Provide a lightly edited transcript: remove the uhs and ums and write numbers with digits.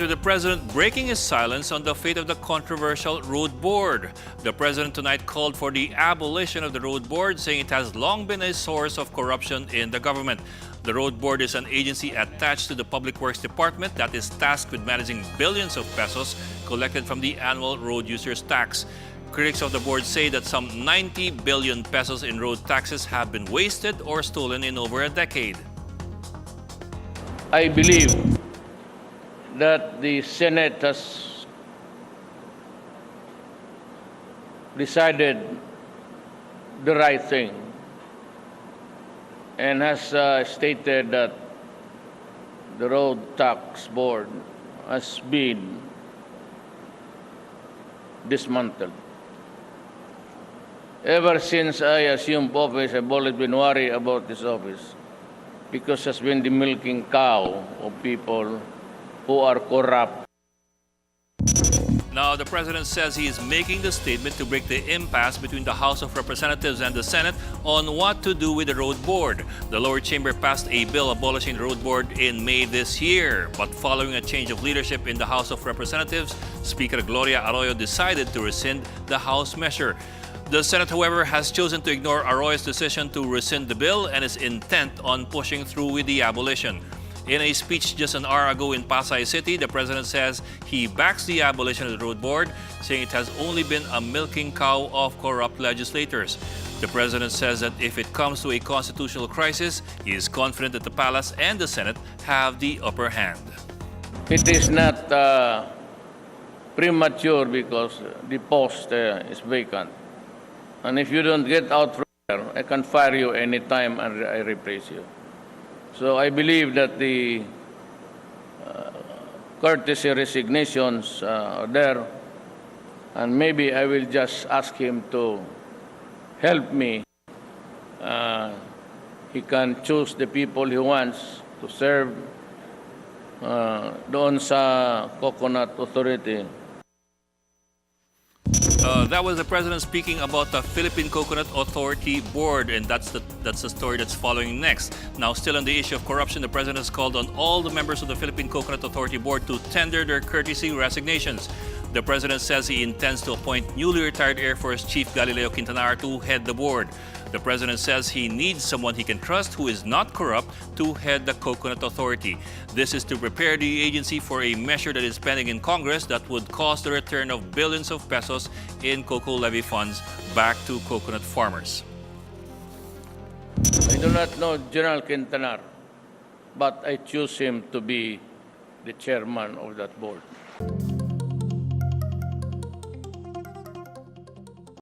To the president breaking his silence on the fate of the controversial road board. The president tonight called for the abolition of the road board, saying it has long been a source of corruption in the government. The road board is an agency attached to the Public Works Department that is tasked with managing billions of pesos collected from the annual road users tax. Critics of the board say that some 90 billion pesos in road taxes have been wasted or stolen in over a decade. I believe that the Senate has decided the right thing and has stated that the road tax board has been dismantled. Ever since I assumed office, I've always been worried about this office because it's been the milking cow of people who are corrupt. Now, the president says he is making the statement to break the impasse between the House of Representatives and the Senate on what to do with the road board. The lower chamber passed a bill abolishing the road board in May this year. But following a change of leadership in the House of Representatives, Speaker Gloria Arroyo decided to rescind the House measure. The Senate, however, has chosen to ignore Arroyo's decision to rescind the bill and is intent on pushing through with the abolition. In a speech just an hour ago in Pasay City, the president says he backs the abolition of the road board, saying it has only been a milking cow of corrupt legislators. The president says that if it comes to a constitutional crisis, he is confident that the palace and the Senate have the upper hand. It is not premature because the post is vacant. And if you don't get out from there, I can fire you anytime and I replace you. So I believe that the courtesy resignations are there, and maybe I will just ask him to help me. He can choose the people he wants to serve doon sa Coconut Authority. That was the president speaking about the Philippine Coconut Authority Board, and that's the story that's following next. Now, still on the issue of corruption, the president has called on all the members of the Philippine Coconut Authority Board to tender their courtesy resignations. The president says he intends to appoint newly retired Air Force Chief Galileo Quintanar to head the board. The president says he needs someone he can trust who is not corrupt to head the Coconut Authority. This is to prepare the agency for a measure that is pending in Congress that would cause the return of billions of pesos in cocoa levy funds back to coconut farmers. I do not know General Quintanar, but I choose him to be the chairman of that board.